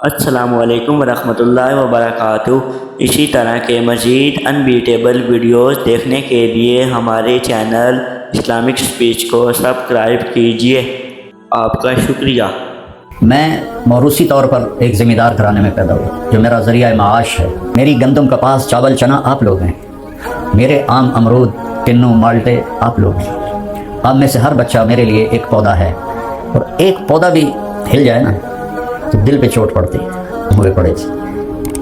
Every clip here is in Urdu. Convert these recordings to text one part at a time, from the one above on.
السلام علیکم ورحمۃ اللہ وبرکاتہ۔ اسی طرح کے مزید انبیٹیبل ویڈیوز دیکھنے کے لیے ہمارے چینل اسلامک اسپیچ کو سبسکرائب کیجیے۔ آپ کا شکریہ۔ میں موروثی طور پر ایک ذمہ دار گھرانے میں پیدا ہوا جو میرا ذریعہ معاش ہے۔ میری گندم کپاس چاول چنا آپ لوگ ہیں، میرے آم امرود ٹنو مالٹے آپ لوگ ہیں۔ آپ میں سے ہر بچہ میرے لیے ایک پودا ہے، اور ایک پودا بھی ہل جائے نا تو دل پہ چوٹ پڑتی، ہوئے پڑے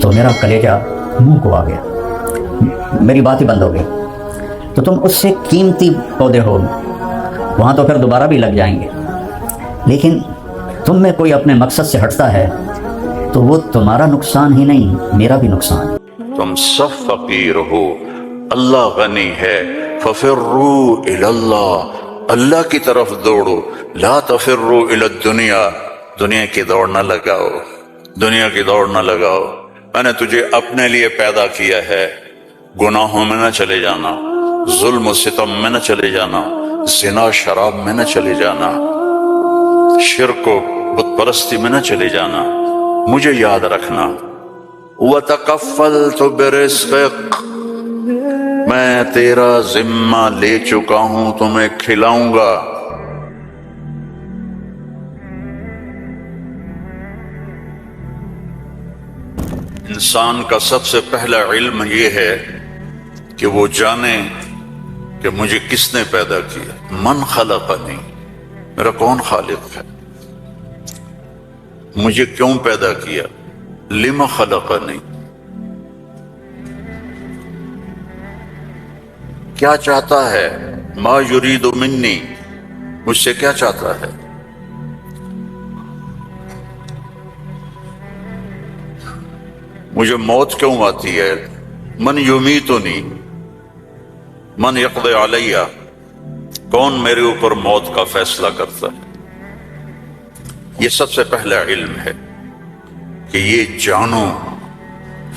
تو میرا کلیجہ منہ کو آ گیا، میری بات ہی بند ہو گئی۔ تو تم اس سے قیمتی پودے ہو، وہاں تو پھر دوبارہ بھی لگ جائیں گے، لیکن تم میں کوئی اپنے مقصد سے ہٹتا ہے تو وہ تمہارا نقصان ہی نہیں، میرا بھی نقصان۔ تم سب فقیر ہو، اللہ غنی ہے، ففروا الی اللہ، اللہ کی طرف دوڑو، لا تفروا الی الدنیا، دنیا کی دوڑ نہ لگاؤ، دنیا کی دوڑ نہ لگاؤ۔ میں نے تجھے اپنے لیے پیدا کیا ہے، گناہوں میں نہ چلے جانا، ظلم و ستم میں نہ چلے جانا، زنا شراب میں نہ چلے جانا، شرک و بت پرستی میں نہ چلے جانا، مجھے یاد رکھنا۔ وَتَكَفَّلْتُ بِرِزْقِكَ، میں تیرا ذمہ لے چکا ہوں، تمہیں کھلاؤں گا۔ انسان کا سب سے پہلا علم یہ ہے کہ وہ جانے کہ مجھے کس نے پیدا کیا، من خلقنی، میرا کون خالق ہے، مجھے کیوں پیدا کیا، لم خلقنی، کیا چاہتا ہے، ما یرید منی، مجھ سے کیا چاہتا ہے۔ مجھے موت کیوں آتی ہے، من یمیتنی، من یقضی علیہ، کون میرے اوپر موت کا فیصلہ کرتا ہے۔ یہ سب سے پہلا علم ہے کہ یہ جانو،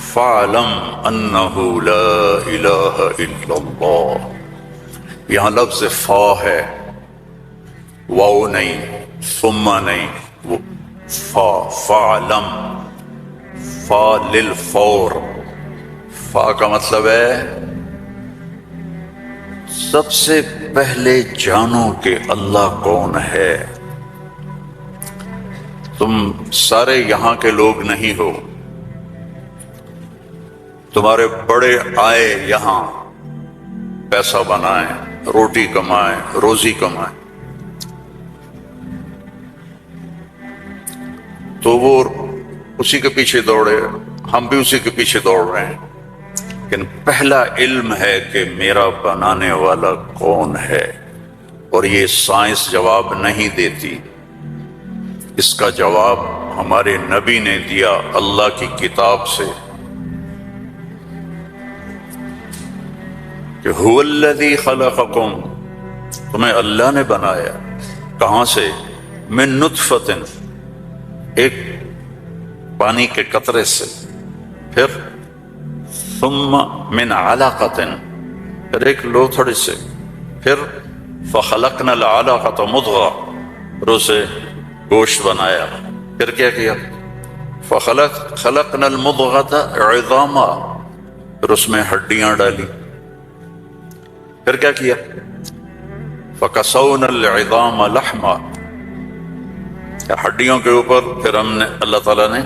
فَعْلَمْ أَنَّهُ لَا إِلَهَ إِلَّا اللَّهُ، یہاں لفظ فا ہے، واو نہیں، ثم نہیں، فا، فَعْلَمْ، فا للفور، فا کا مطلب ہے سب سے پہلے جانو کہ اللہ کون ہے۔ تم سارے یہاں کے لوگ نہیں ہو، تمہارے بڑے آئے یہاں، پیسہ بنائیں، روٹی کمائیں، روزی کمائیں، تو وہ اسی کے پیچھے دوڑے، ہم بھی اسی کے پیچھے دوڑ رہے ہیں، لیکن پہلا علم ہے کہ میرا بنانے والا کون ہے، اور یہ سائنس جواب نہیں دیتی، اس کا جواب ہمارے نبی نے دیا اللہ کی کتاب سے، کہ هو الذی خلقکم، تمہیں اللہ نے بنایا، کہاں سے، من نطفۃ، ایک پانی کے قطرے سے، پھر ثم من علقۃ، پھر ایک لوتھڑی سے، پھر فخلقنا العلقۃ مضغہ، پھر اسے گوشت بنایا، پھر کیا کیا، خلقنا المضغۃ عظاما، پھر اس میں ہڈیاں ڈالی، پھر کیا کیا، فکسونا العظام لحما، ہڈیوں کے اوپر پھر ہم نے، اللہ تعالیٰ نے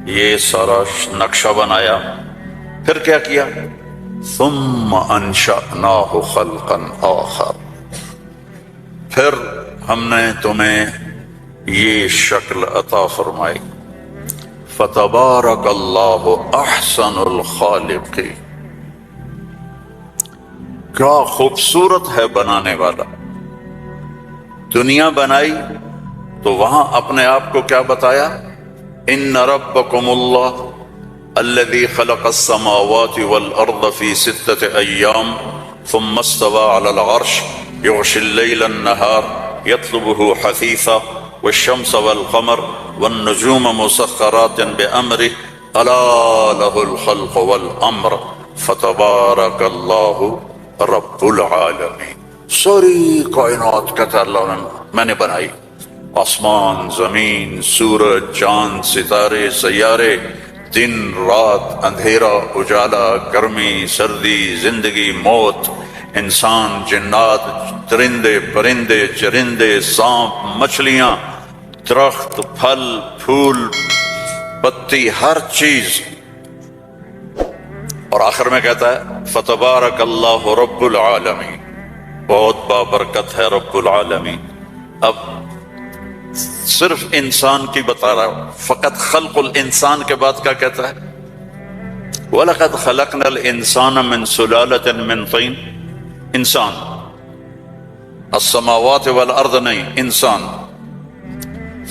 یہ سارا نقشہ بنایا، پھر کیا کیا، ثم انشأناہ خلقا آخر، پھر ہم نے تمہیں یہ شکل عطا فرمائی، فتبارک اللہ احسن الخالقین، کیا خوبصورت ہے بنانے والا۔ دنیا بنائی تو وہاں اپنے آپ کو کیا بتایا، ان ربکم اللہ الذی خلق السماوات والارض فی 6 ایام ثم استوى على العرش یغشی اللیل النہار یطلبہ حثیثا والشمس والقمر والنجوم مسخرات بامرہ الا لہ الخلق والامر فتبارک اللہ رب العالمین۔ ساری کائنات کہتا اللہ نے میں نے بنائی، آسمان، زمین، سورج، چاند، ستارے، سیارے، دن رات، اندھیرا اجالا، گرمی سردی، زندگی موت، انسان، جنات، درندے پرندے، چرندے، سانپ، مچھلیاں، درخت، پھل پھول، پتی، ہر چیز. اور آخر میں کہتا ہے فتبارک اللہ رب العالمین، بہت بابرکت ہے رب العالمین. اب صرف انسان کی بتا رہا ہوں، فقط خلق الانسان کے بعد کیا کہتا ہے؟ وَلَقَدْ خَلَقْنَا الْإِنسَانَ مِنْ سُلَالَةٍ مِنْ طِينٍ. انسان، السماوات والارض نہیں، انسان.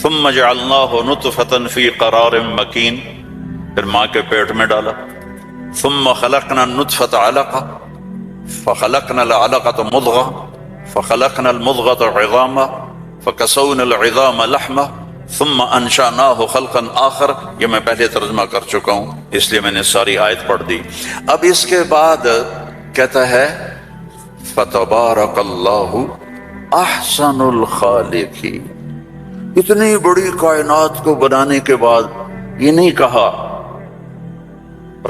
ثم جعلناه نطفة في قرار مكين، پھر ماں کے پیٹ میں ڈالا. ثم خلقنا النطفة علقة فخلقنا العلقة مضغة فخلقنا المضغة عظاما فكسونا العظام لحمة ثم انشأناه خلقا آخر. یہ میں پہلے ترجمہ کر چکا ہوں اس لیے میں نے ساری آیت پڑھ دی. اب اس کے بعد کہتا ہے فتبارک اللہ احسن الخالقین. اتنی بڑی کائنات کو بنانے کے بعد یہ نہیں کہا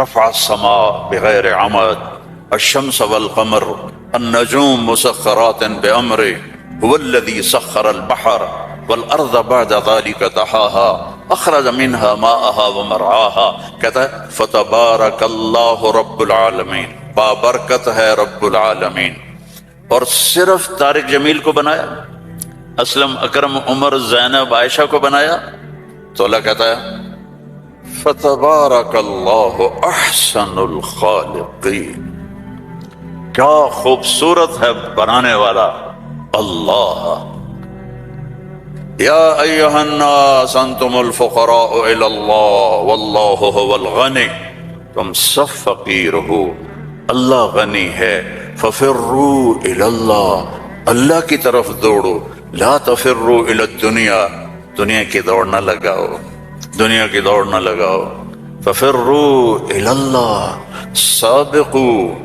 رفع السماء بغیر عمد، الشمس والقمر، النجوم مسخرات بأمره، هو الذي سخر البحر والأرض بعد ذلك دحاها أخرج منها ماءها ومرعاها. کہتا ہے فتبارک اللہ رب العالمین، بابرکت ہے رب العالمین. اور صرف طارق جمیل کو بنایا، اسلم، اکرم، عمر، زینب، عائشہ کو بنایا تو اللہ کہتا ہے فتبارک اللہ احسن الخالقین. کیا خوبصورت ہے بنانے والا اللہ. یا ایہا الناس انتم الفقراء الی اللہ واللہ هو الغنی. تم سب فقیر ہو، اللہ غنی ہے. ففروا الی اللہ، اللہ کی طرف دوڑو. لا تفروا الی الدنیا، دنیا کی دوڑ نہ لگاؤ، دنیا کی دوڑ نہ لگاؤ. ففروا الی اللہ، سابقوا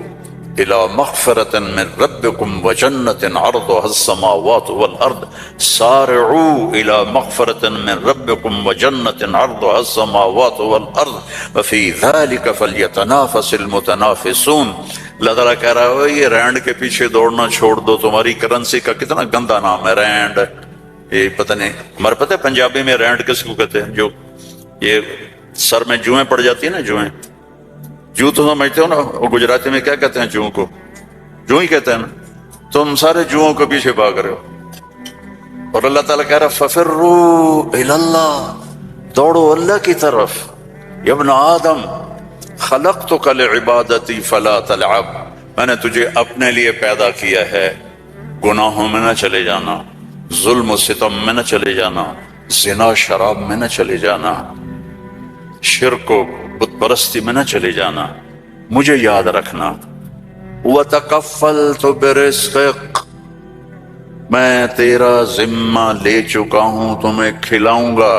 الى مغفرة من ربكم وجنة عرضها السماوات والارض. سارعوا الى مغفرة من ربكم وجنة عرضها السماوات والارض وفي ذلك فليتنافس المتنافسون. اللہ تعالیٰ کہہ رہا ہے یہ رینڈ کے پیچھے دوڑنا چھوڑ دو. تمہاری کرنسی کا کتنا گندا نام ہے رینڈ. یہ پتہ نہیں، ہمارے پتہ ہے پنجابی میں رینڈ کس کو کہتے ہیں؟ جو یہ سر میں جوئیں پڑ جاتی ہیں نا، جوئیں، جو تو سمجھتے ہو نا، وہ گجراتی میں کیا کہتے ہیں؟ جو کو جو ہی کہتے ہیں نا. تم سارے جوؤں کے پیچھے بھاگ رہے ہو. اور اللہ تعالیٰ کہہ رہا ففروا الی اللہ، دوڑو اللہ کی طرف. یا ابن آدم خلقتک لعبادتی فلا تلعب، میں نے تجھے اپنے لیے پیدا کیا ہے، گناہوں میں نہ چلے جانا، ظلم و ستم میں نہ چلے جانا، زنا شراب میں نہ چلے جانا، شرک و بت پرستی میں نہ چلے جانا، مجھے یاد رکھنا. وَتَكَفَّلْتُ بِرِزْقِكَ، میں تیرا ذمہ لے چکا ہوں، تمہیں کھلاؤں گا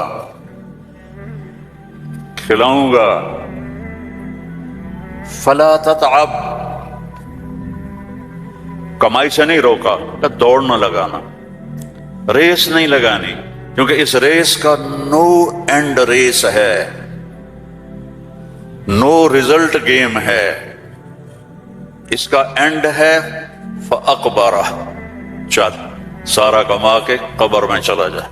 کھلاؤں گا. فَلَا تَتْعَبْ، کمائی سے نہیں روکا، دوڑ نہ لگانا، ریس نہیں لگانی، کیونکہ اس ریس کا نو اینڈ ریس ہے، نو ریزلٹ گیم ہے. اس کا اینڈ ہے فَأَقْبَرَ، چل سارا کما کے قبر میں چلا جائے.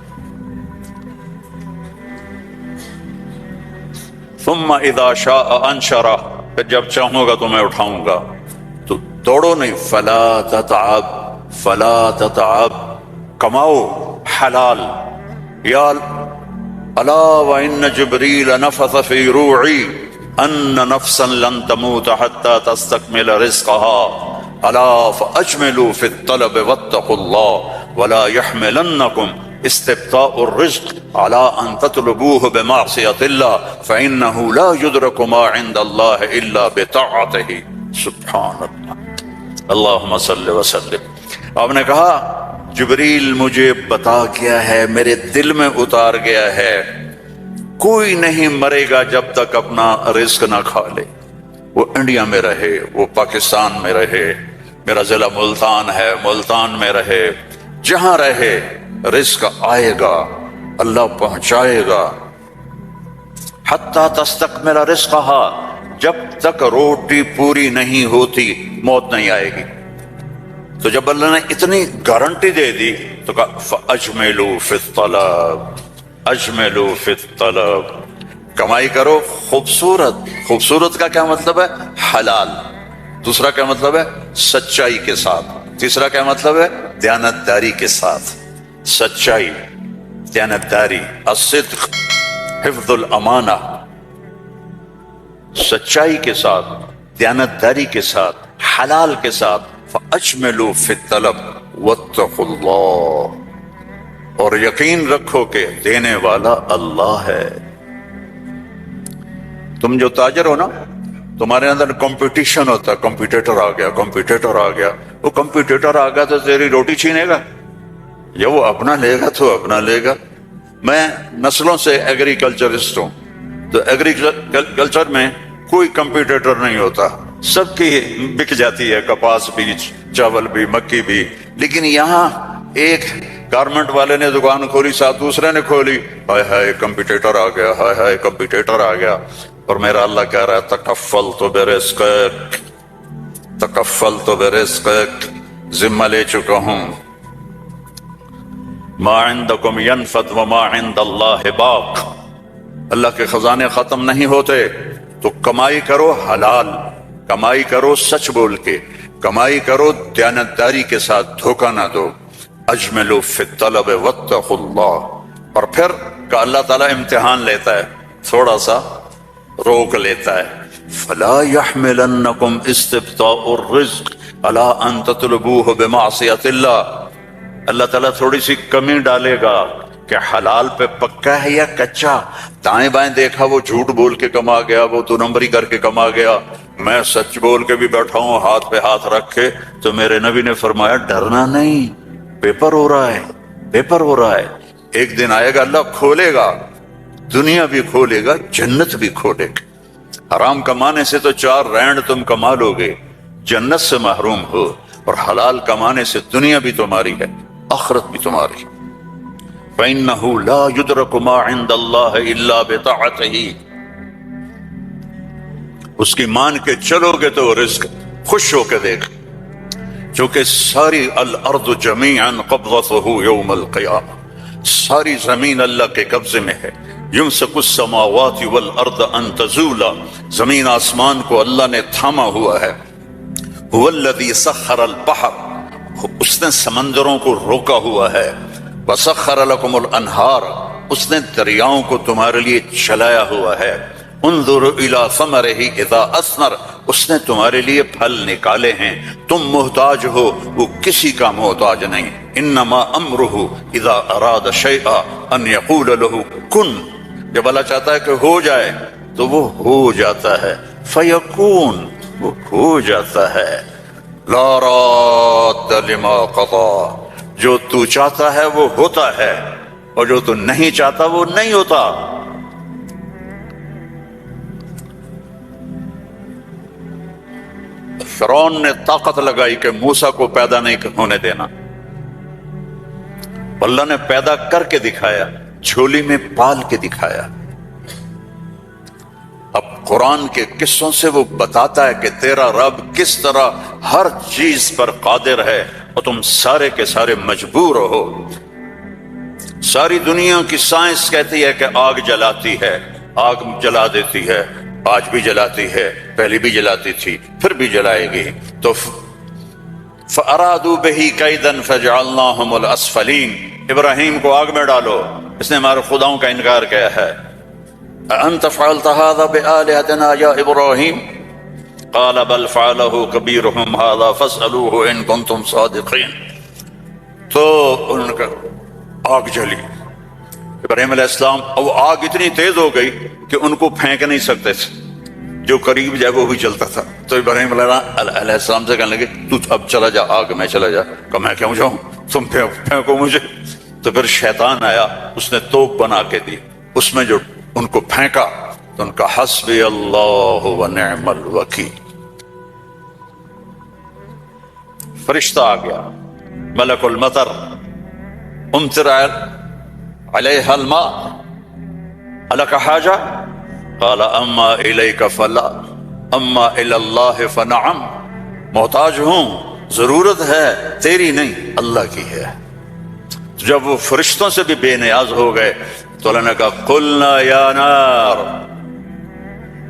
ثم اذا شاء انشرہ، پھر جب چاہوں گا تو میں اٹھاؤں گا. تو دوڑو نہیں. فلا تتعب، فلا تتعب، کماؤ حلال. یا الا وان جبریل نفث فی روعی ان نفسا لن تموت حتى تستكمل رزقها الا فاجملوا في الطلب واتقوا الله ولا يحملنكم استبطاء الرزق على ان تطلبوه بمعصية الله فانه لا يدرك ما عند الله الا بطاعته. سبحان اللہ، اللہم صل وسلم. آپ نے کہا جبریل مجھے بتا گیا ہے، میرے دل میں اتار گیا ہے، کوئی نہیں مرے گا جب تک اپنا رزق نہ کھا لے. وہ انڈیا میں رہے، وہ پاکستان میں رہے، میرا ضلع ملتان ہے، ملتان میں رہے، جہاں رہے رزق آئے گا، اللہ پہنچائے گا۔ حتی تستکمل رزقہا، جب تک روٹی پوری نہیں ہوتی موت نہیں آئے گی۔ تو جب اللہ نے اتنی گارنٹی دے دی تو کہا فَأَجْمِلُوا فِي الطَّلَبِ، اجملوا فی الطلب، کمائی کرو خوبصورت۔ خوبصورت کا کیا مطلب ہے؟ حلال۔ دوسرا کیا مطلب ہے؟ سچائی کے ساتھ۔ تیسرا کیا مطلب ہے؟ دیانتداری کے ساتھ۔ سچائی، دیانتداری، الصدق، حفظ الامانہ، سچائی کے ساتھ، دیانتداری کے ساتھ، حلال کے ساتھ۔ فَأَجْمِلُوا فِي الطَّلَبِ وَاتَّقُوا اللَّهَ، اور یقین رکھو کہ دینے والا اللہ ہے۔ تم جو تاجر ہو نا، تمہارے اندر کمپٹیشن ہوتا ہے، کمپیٹیٹر آ گیا، کمپیٹیٹر آ گیا۔ وہ کمپیٹیٹر آ گیا تو تیری روٹی چھینے گا، یا وہ اپنا لے گا تو اپنا لے گا۔ میں نسلوں سے ایگریکلچرسٹ ہوں، تو ایگریکلچر میں کوئی کمپیٹیٹر نہیں ہوتا، سب کی بک جاتی ہے، کپاس بھی، چاول بھی، مکی بھی۔ لیکن یہاں ایک گارمنٹ والے نے دکان کھولی، ساتھ دوسرے نے کھولی، ہائے ہائے کمپیٹیٹر آ گیا، ہائے ہائے کمپیٹیٹر آ گیا۔ اور میرا اللہ کہہ رہا ہے تکفلت برزقک، تکفلت برزقک، ذمہ لے چکا ہوں۔ ما عندکم ینفد وما عند اللہ باق، اللہ کے خزانے ختم نہیں ہوتے، تو کمائی کرو حلال، کمائی کرو سچ بول کے، کمائی کرو دیانتداری کے ساتھ، دھوکہ نہ دو۔ اجملوا فی الطلب واتقوا اللہ، اور پھر کہ اللہ تعالیٰ امتحان لیتا ہے، تھوڑا سا روک لیتا ہے۔ فلا يحملنکم استبطاء الرزق علی ان تطلبوه بمعصیت اللہ، اللہ تعالیٰ تھوڑی سی کمی ڈالے گا کہ حلال پہ پکا ہے یا کچا۔ دائیں بائیں دیکھا وہ جھوٹ بول کے کما گیا، وہ دو نمبری کر کے کما گیا، میں سچ بول کے بھی بیٹھا ہوں ہاتھ پہ ہاتھ رکھ کے۔ تو میرے نبی نے فرمایا ڈرنا نہیں، پیپر ہو رہا ہے، پیپر ہو رہا ہے، ایک دن آئے گا اللہ کھولے گا، دنیا بھی کھولے گا، جنت بھی کھولے گا۔ حرام کمانے سے تو 4 رینڈ تم کما لو گے، جنت سے محروم ہو، اور حلال کمانے سے دنیا بھی تمہاری ہے، آخرت بھی تمہاری۔ فَإِنَّهُ لَا يُدْرَكُ مَا عِندَ اللَّهِ إِلَّا بِطَاعَتِهِ، اس کی مان کے چلو گے تو رزق خوش ہو کے دیکھ، چونکہ ساری الارض جمیعا قبضته یوم القیامہ، ساری زمین اللہ کے قبضے میں ہے۔ یمسک السماوات والارض ان تزولا، زمین آسمان کو اللہ نے تھاما ہوا ہے۔ هو الذی سخر البحر، اس نے سمندروں کو روکا ہوا ہے۔ وسخر لکم الانہار، اس نے دریاؤں کو تمہارے لیے چلایا ہوا ہے۔ انظر الی ثمرہ اذا اثمر، اس نے تمہارے لیے پھل نکالے ہیں، تم محتاج ہو، وہ کسی کا محتاج نہیں۔ انما امرہ اذا اراد شیئا ان یقول له کن، جب اللہ چاہتا ہے کہ ہو جائے تو وہ ہو جاتا ہے، فیکون، وہ ہو جاتا ہے۔ لا راد لما قضا، جو تو چاہتا ہے وہ ہوتا ہے، اور جو تو نہیں چاہتا وہ نہیں ہوتا۔ فرعون نے طاقت لگائی کہ موسیٰ کو پیدا نہیں ہونے دینا، اللہ نے پیدا کر کے دکھایا، جھولی میں پال کے دکھایا۔ اب قرآن کے قصوں سے وہ بتاتا ہے کہ تیرا رب کس طرح ہر چیز پر قادر ہے، اور تم سارے کے سارے مجبور ہو۔ ساری دنیا کی سائنس کہتی ہے کہ آگ جلاتی ہے، آگ جلا دیتی ہے، آج بھی جلاتی ہے، پہلے بھی جلاتی تھی، پھر بھی جلائے گی۔ تو فَأَرَادُوا بِهِ كَيْدًا فَجَعَلْنَاهُمُ الْأَسْفَلِينَ، ابراہیم کو آگ میں ڈالو، اس نے ہمارے خداؤں کا انکار کیا ہے۔ أَأَنْتَ فَعَلْتَ هَذَا بِآلِهَتِنَا يَا إِبْرَاهِيمُ قَالَ بَلْ فَعَلَهُ كَبِيرُهُمْ هَذَا فَاسْأَلُوهُ إِن كُنتُمْ صَادِقِينَ۔ تو ان کا آگ جلی، ابراہیم علیہ السلام، اور آگ اتنی تیز ہو گئی کہ ان کو پھینک نہیں سکتے تھے، جو قریب جائے وہ بھی جلتا تھا۔ تو ابراہیم علیہ السلام سے کہنے لگے تو اب چلا جا آگ میں، چلا جا۔ کہ میں کیوں جاؤں، تم پھینکو مجھے۔ تو پھر شیطان آیا، اس نے توپ بنا کے دی، اس میں جو ان کو پھینکا تو ان کا حسبی اللہ ونعم الوکیل، فرشتہ آ گیا، ملک المطر، امطر علیہا الماء الک حاجہ قال اما الیک فلا اما الی اللہ فنعم، محتاج ہوں، ضرورت ہے، تیری نہیں، اللہ کی ہے۔ جب وہ فرشتوں سے بھی بے نیاز ہو گئے تو اللہ نے کہا قلنا یا نار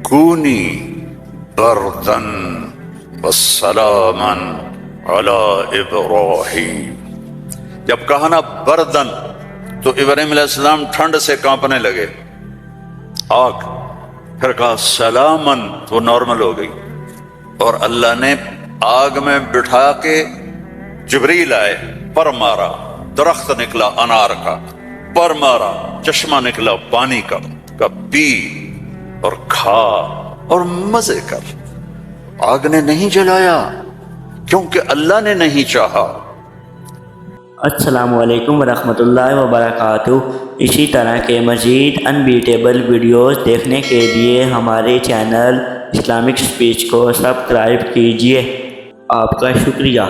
کونی بردن وسلاما علی ابراہیم۔ جب کہا نا بردن تو ابراہیم علیہ السلام ٹھنڈ سے کانپنے لگے، آگ، پھر کہا سلامن تو نارمل ہو گئی، اور اللہ نے آگ میں بٹھا کے جبریل آئے، پر مارا، درخت نکلا انار کا، پر مارا، چشمہ نکلا پانی کا پی اور کھا اور مزے کر۔ آگ نے نہیں جلایا کیونکہ اللہ نے نہیں چاہا۔ السلام علیکم ورحمۃ اللہ وبرکاتہ۔ اسی طرح کے مزید انبیٹیبل ویڈیوز دیکھنے کے لیے ہمارے چینل اسلامک اسپیچ کو سبسکرائب کیجیے۔ آپ کا شکریہ۔